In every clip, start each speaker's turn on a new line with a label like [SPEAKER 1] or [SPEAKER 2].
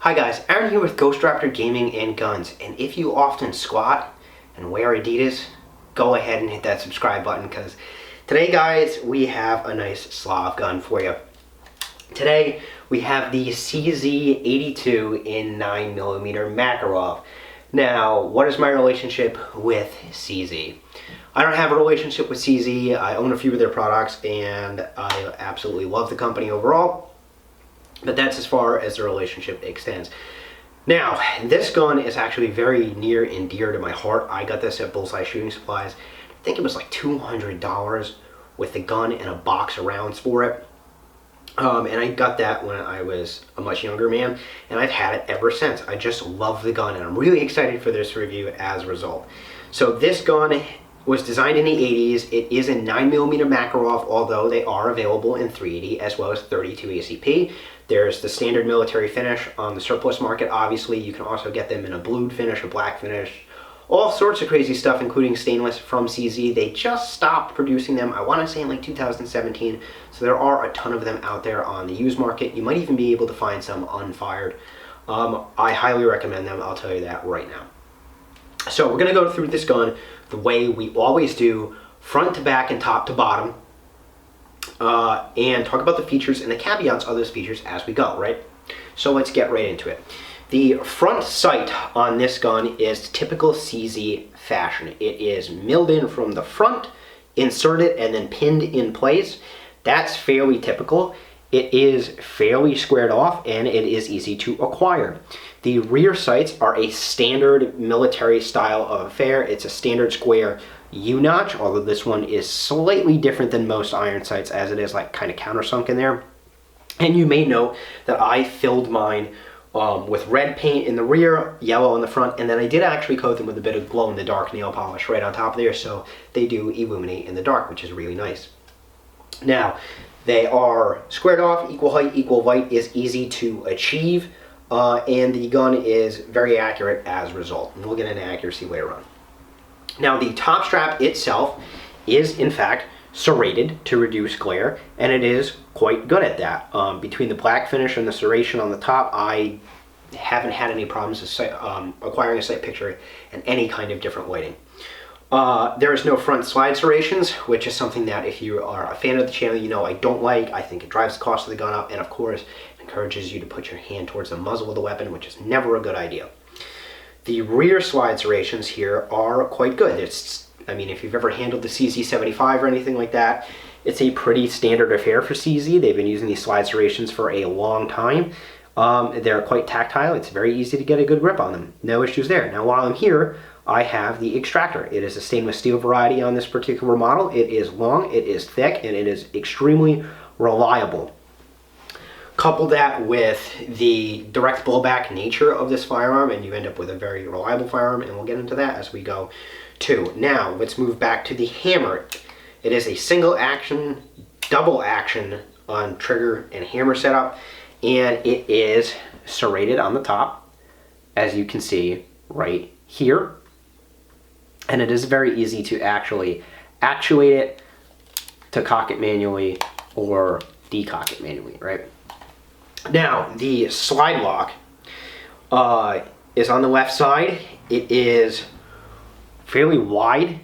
[SPEAKER 1] Hi guys, Aaron here with Ghost Raptor Gaming and Guns, and if you often squat and wear Adidas, go ahead and hit that subscribe button because today guys we have a nice Slav gun for you. Today we have the CZ-82 in 9mm Makarov. Now, what is my relationship with CZ? I don't have a relationship with CZ. I own a few of their products and I absolutely love the company overall. But that's as far as the relationship extends. Now, this gun is actually very near and dear to my heart. I got this at Bullseye Shooting Supplies. I think it was like $200 with the gun and a box of rounds for it. And I got that when I was a much younger man, and I've had it ever since. I just love the gun, and I'm really excited for this review as a result. So this gun was designed in the 80s. It is a 9mm Makarov, although they are available in 380 as well as 32 ACP. There's the standard military finish on the surplus market. Obviously, you can also get them in a blued finish, a black finish, all sorts of crazy stuff, including stainless from CZ. They just stopped producing them, I want to say in like 2017, so there are a ton of them out there on the used market. You might even be able to find some unfired. I highly recommend them, I'll tell you that right now. So we're going to go through this gun the way we always do, front to back and top to bottom, and talk about the features and the caveats of those features as we go, right? So let's get right into it. The front sight on this gun is typical CZ fashion. It is milled in from the front, inserted, and then pinned in place. That's fairly typical. It is fairly squared off, and it is easy to acquire. The rear sights are a standard military style of affair. It's a standard square U-notch, although this one is slightly different than most iron sights, as it is like kind of countersunk in there. And you may know that I filled mine with red paint in the rear, yellow in the front, and then I did actually coat them with a bit of glow-in-the-dark nail polish right on top there, so they do illuminate in the dark, which is really nice. Now, they are squared off, equal height, equal weight, is easy to achieve, and the gun is very accurate as a result. And we'll get into accuracy later on. Now, the top strap itself is, in fact, serrated to reduce glare, and it is quite good at that. Between the black finish and the serration on the top, I haven't had any problems acquiring a sight picture in any kind of different lighting. There is no front slide serrations, which is something that if you are a fan of the channel, you know I don't like. I think it drives the cost of the gun up, and of course, it encourages you to put your hand towards the muzzle of the weapon, which is never a good idea. The rear slide serrations here are quite good. I mean, if you've ever handled the CZ-75 or anything like that, it's a pretty standard affair for CZ. They've been using these slide serrations for a long time. They're quite tactile. It's very easy to get a good grip on them. No issues there. Now, while I'm here, I have the extractor. It is a stainless steel variety on this particular model. It is long, it is thick, and it is extremely reliable. Couple that with the direct blowback nature of this firearm, and you end up with a very reliable firearm, and we'll get into that as we go too. Now, let's move back to the hammer. It is a single action, double action on trigger and hammer setup, and it is serrated on the top, as you can see right here. And it is very easy to actually actuate it, to cock it manually, or decock it manually, right? Now, the slide lock is on the left side. It is fairly wide.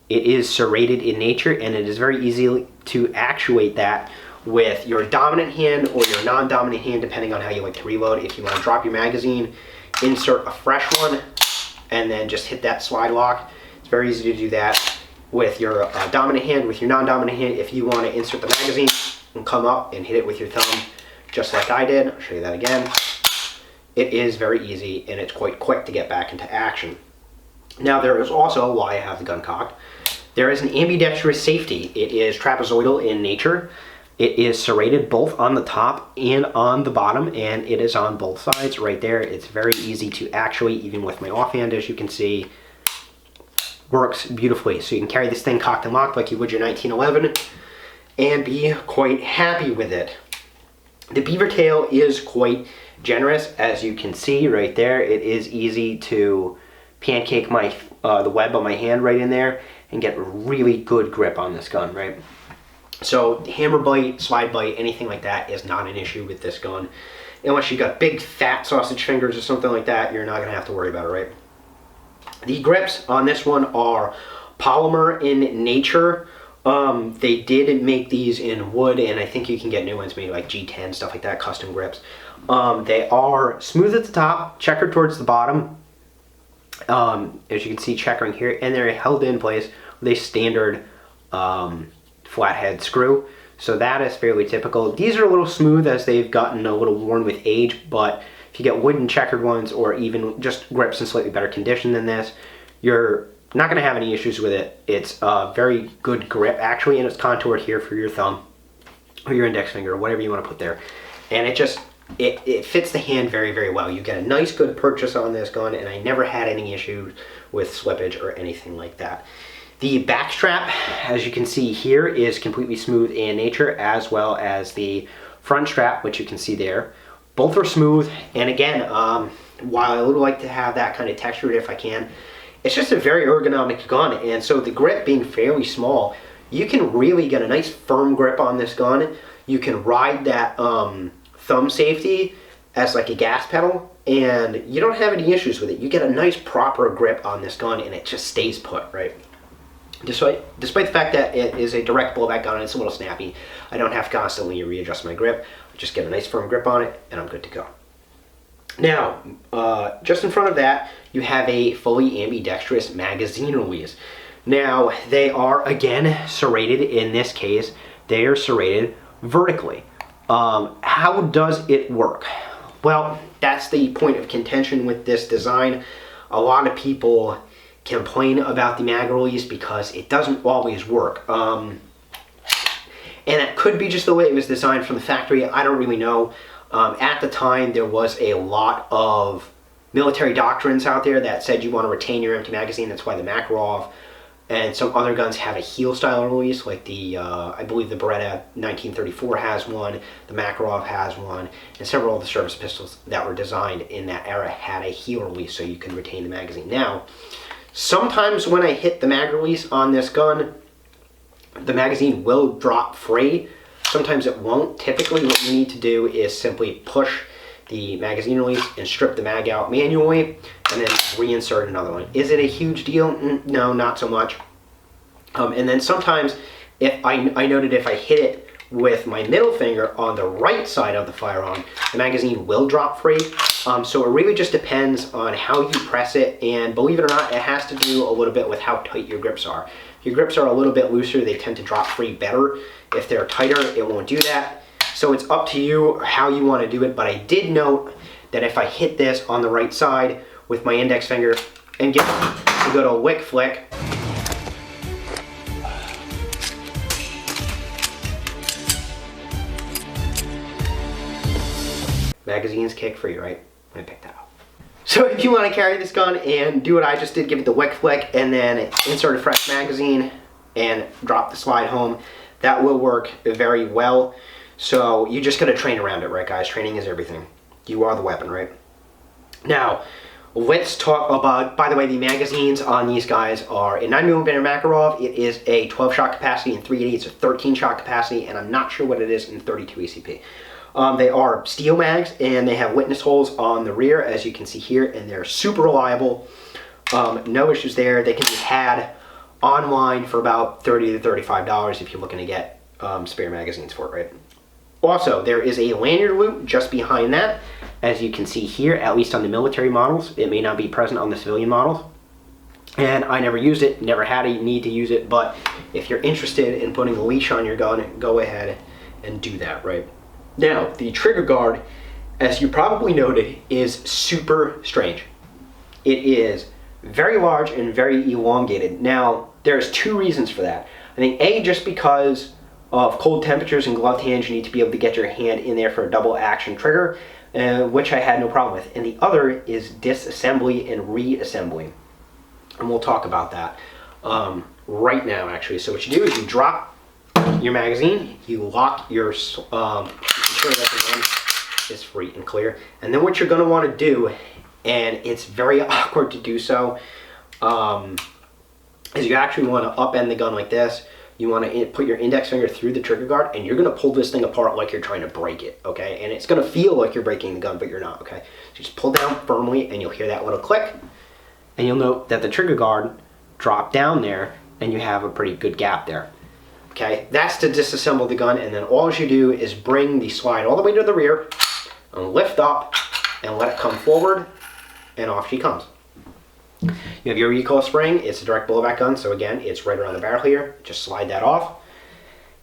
[SPEAKER 1] It is serrated in nature, and it is very easy to actuate that with your dominant hand or your non-dominant hand, depending on how you like to reload. If you want to drop your magazine, insert a fresh one, and then just hit that slide lock. It's very easy to do that with your dominant hand. With your non-dominant hand, if you want to insert the magazine and come up and hit it with your thumb, just like I did. I'll show you that again. It is very easy, and it's quite quick to get back into action. Now, there is also, while I have the gun cocked, there is an ambidextrous safety. It is trapezoidal in nature. It is serrated both on the top and on the bottom, and it is on both sides right there. It's very easy to actuate, even with my offhand, as you can see. Works beautifully. So you can carry this thing cocked and locked like you would your 1911 and be quite happy with it. The beaver tail is quite generous, as you can see right there. It is easy to pancake the web on my hand right in there and get really good grip on this gun, right? So hammer bite, slide bite, anything like that is not an issue with this gun. unless you got big fat sausage fingers or something like that, you're not going to have to worry about it, right? The grips on this one are polymer in nature. They did make these in wood, and I think you can get new ones made like G10, stuff like that, custom grips. They are smooth at the top, checkered towards the bottom. As you can see, checkering here, and they're held in place with a standard flathead screw. So that is fairly typical. These are a little smooth as they've gotten a little worn with age, but if you get wooden checkered ones or even just grips in slightly better condition than this, you're not going to have any issues with it. It's a very good grip actually, and it's contoured here for your thumb or your index finger or whatever you want to put there. And it fits the hand very, very well. You get a nice good purchase on this gun, and I never had any issues with slippage or anything like that. The back strap, as you can see here, is completely smooth in nature, as well as the front strap, which you can see there. Both are smooth, and again, while I would like to have that kind of texture if I can, it's just a very ergonomic gun, and so the grip being fairly small, you can really get a nice firm grip on this gun. You can ride that thumb safety as like a gas pedal, and you don't have any issues with it. You get a nice proper grip on this gun, and it just stays put, right? Despite the fact that it is a direct blowback gun and it's a little snappy, I don't have to constantly readjust my grip. I just get a nice firm grip on it, and I'm good to go. Now, just in front of that, you have a fully ambidextrous magazine release. Now, they are, again, serrated. In this case, they are serrated vertically. How does it work? Well, that's the point of contention with this design. A lot of people complain about the mag release because it doesn't always work. And it could be just the way it was designed from the factory. I don't really know. At the time, there was a lot of military doctrines out there that said you want to retain your empty magazine. That's why the Makarov and some other guns have a heel style release, like the, I believe the Beretta 1934 has one, the Makarov has one, and several of the service pistols that were designed in that era had a heel release so you could retain the magazine. Now, sometimes when I hit the mag release on this gun, the magazine will drop free. Sometimes it won't. Typically what you need to do is simply push the magazine release and strip the mag out manually and then reinsert another one. Is it a huge deal? No, not so much. And then sometimes if I noted if I hit it with my middle finger on the right side of the firearm, the magazine will drop free. So it really just depends on how you press it, and believe it or not, it has to do a little bit with how tight your grips are. If your grips are a little bit looser, they tend to drop free better. If they're tighter, it won't do that. So it's up to you how you want to do it, but I did note that if I hit this on the right side with my index finger and give a good old wick flick, magazines kick free, right? I picked that up. So if you want to carry this gun and do what I just did, give it the wick flick and then insert a fresh magazine and drop the slide home, that will work very well. So you just got to train around it, right guys? Training is everything. You are the weapon, right? Now, let's talk about, by the way, the magazines on these guys are a 9mm Makarov. It is a 12-shot capacity, and 388 is a 13-shot capacity, and I'm not sure what it is in 32 ACP. They are steel mags, and they have witness holes on the rear, as you can see here, and they're super reliable. No issues there. They can be had online for about $30 to $35 if you're looking to get spare magazines for it, right? Also, there is a lanyard loop just behind that, as you can see here, at least on the military models. It may not be present on the civilian models. And I never used it, never had a need to use it, but if you're interested in putting a leash on your gun, go ahead and do that, right? Now, the trigger guard, as you probably noted, is super strange. It is very large and very elongated. Now, there's two reasons for that. I think A, just because of cold temperatures and gloved hands, you need to be able to get your hand in there for a double action trigger, which I had no problem with. And the other is disassembly and reassembly. And we'll talk about that right now, actually. So what you do is you drop your magazine, you lock your, ensure that the gun is free and clear. And then what you're gonna wanna do, and it's very awkward to do so, is you actually wanna upend the gun like this, you want to put your index finger through the trigger guard, and you're going to pull this thing apart like you're trying to break it, okay? And it's going to feel like you're breaking the gun, but you're not, okay? So just pull down firmly, and you'll hear that little click, and you'll note that the trigger guard dropped down there, and you have a pretty good gap there. Okay, that's to disassemble the gun, and then all you do is bring the slide all the way to the rear, and lift up, and let it come forward, and off she comes. You have your recoil spring. It's a direct blowback gun, so again, it's right around the barrel here. Just slide that off,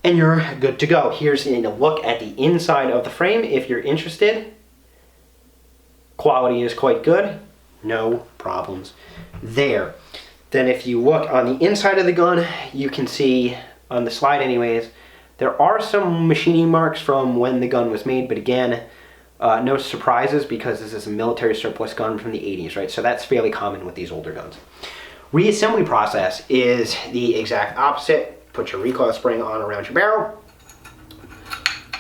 [SPEAKER 1] and you're good to go. Here's a look at the inside of the frame if you're interested. Quality is quite good. No problems there. Then if you look on the inside of the gun, you can see, on the slide anyways, there are some machining marks from when the gun was made, but again, no surprises because this is a military surplus gun from the 80s, right? So that's fairly common with these older guns. Reassembly process is the exact opposite. Put your recoil spring on around your barrel,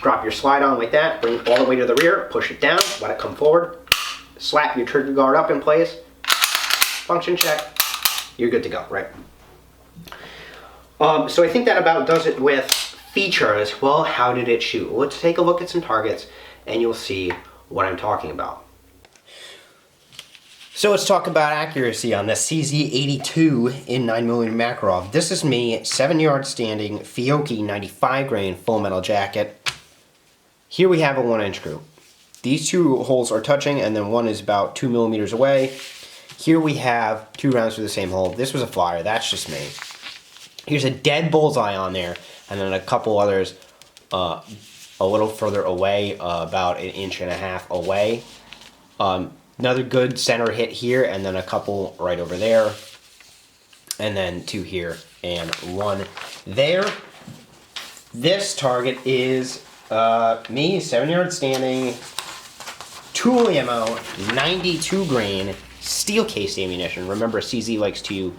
[SPEAKER 1] drop your slide on like that, bring it all the way to the rear, push it down, let it come forward, slap your trigger guard up in place, function check, you're good to go, right? So I think that about does it with features. Well, how did it shoot? Let's take a look at some targets and you'll see what I'm talking about. So let's talk about accuracy on the CZ-82 in 9mm Makarov. This is me, 7-yard standing, Fiocchi 95 grain full metal jacket. Here we have a 1-inch group. These two holes are touching and then one is about 2 millimeters away. Here we have 2 rounds through the same hole. This was a flyer, that's just me. Here's a dead bullseye on there, and then a couple others a little further away, about 1.5 inches away. Another good center hit here, and then a couple right over there, and then 2 here and 1 there. This target is me, 7-yard standing, tool ammo, 92 grain, steel case ammunition. Remember, CZ likes to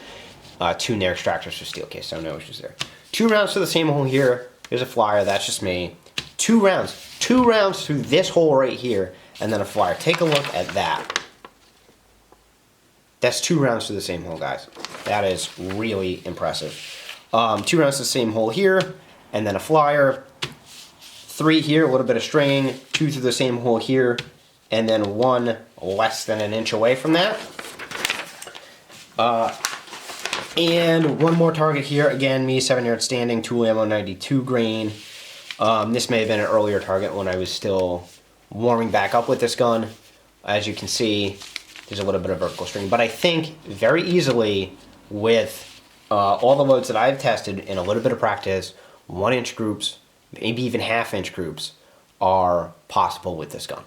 [SPEAKER 1] tune their extractors for steel case, so no issues there. 2 rounds to the same hole here. There's a flyer, that's just me. 2 rounds through this hole right here, and then a flyer. Take a look at that. That's 2 rounds through the same hole, guys. That is really impressive. 2 rounds to the same hole here, and then a flyer. 3 here, a little bit of stringing. 2 through the same hole here, and then 1 less than 1 inch away from that. And 1 more target here. Again, me, 7-yard standing, tool ammo, 92 grain. This may have been an earlier target when I was still warming back up with this gun. As you can see, there's a little bit of vertical string. But I think very easily with all the loads that I've tested in a little bit of practice, 1-inch groups, maybe even 1/2-inch groups are possible with this gun.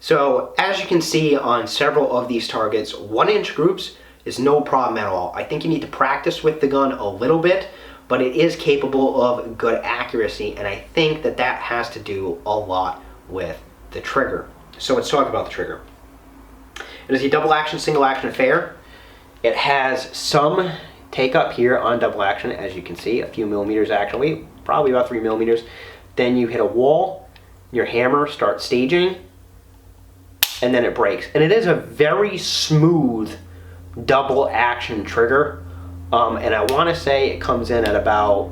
[SPEAKER 1] So as you can see on several of these targets, 1-inch groups is no problem at all. I think you need to practice with the gun a little bit, but it is capable of good accuracy, and I think that that has to do a lot with the trigger. So let's talk about the trigger. It is a double action, single action affair. It has some take up here on double action, as you can see, a few millimeters actually, probably about 3 millimeters. Then you hit a wall, your hammer starts staging, and then it breaks. And it is a very smooth double action trigger, and I want to say it comes in at about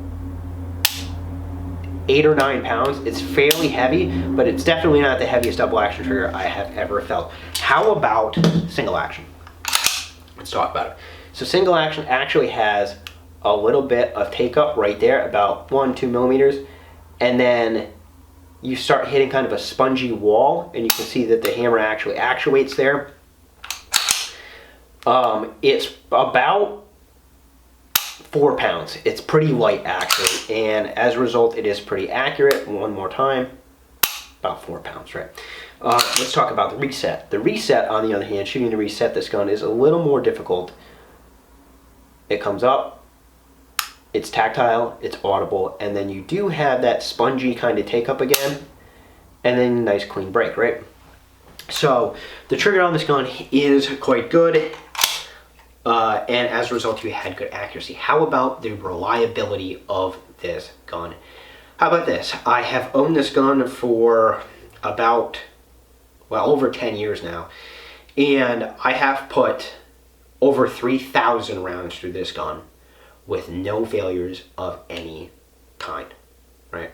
[SPEAKER 1] 8 or 9 pounds. It's fairly heavy, but it's definitely not the heaviest double action trigger I have ever felt. How about single action? Let's talk about it. So single action actually has a little bit of take up right there, about 1-2 millimeters, and then you start hitting kind of a spongy wall, and you can see that the hammer actually actuates there. It's about 4 pounds. It's pretty light actually, and as a result it is pretty accurate. One more time, about 4 pounds, right? Let's talk about the reset. The reset, on the other hand, shooting to reset this gun is a little more difficult. It comes up, it's tactile, it's audible, and then you do have that spongy kind of take up again, and then nice clean break, right? So the trigger on this gun is quite good. And as a result, you had good accuracy. How about the reliability of this gun? How about this? I have owned this gun for about, well, over 10 years now, and I have put over 3,000 rounds through this gun with no failures of any kind, right?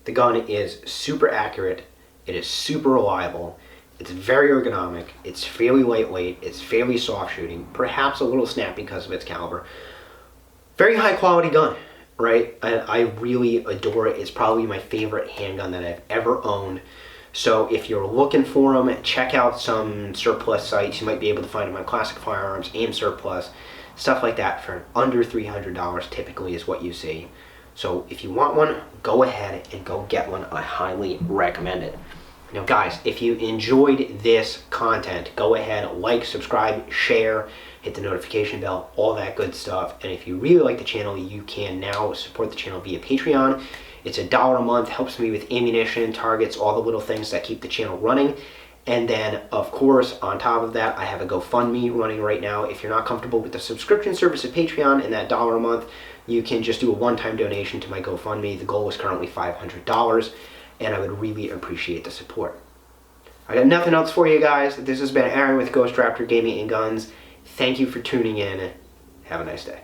[SPEAKER 1] The gun is super accurate, it is super reliable, it's very ergonomic, it's fairly lightweight, it's fairly soft shooting, perhaps a little snap because of its caliber. Very high quality gun, right? I really adore it. It's probably my favorite handgun that I've ever owned. So if you're looking for them, check out some surplus sites. You might be able to find them on Classic Firearms, Aim Surplus, stuff like that for under $300 typically is what you see. So if you want one, go ahead and go get one. I highly recommend it. Now guys, if you enjoyed this content, go ahead, like, subscribe, share, hit the notification bell, all that good stuff. And if you really like the channel, you can now support the channel via Patreon. It's $1 a month, helps me with ammunition, targets, all the little things that keep the channel running. And then, of course, on top of that, I have a GoFundMe running right now. If you're not comfortable with the subscription service of Patreon and that $1 a month, you can just do a one-time donation to my GoFundMe. The goal is currently $500, and I would really appreciate the support. I got nothing else for you guys. This has been Aaron with Ghost Raptor Gaming and Guns. Thank you for tuning in. Have a nice day.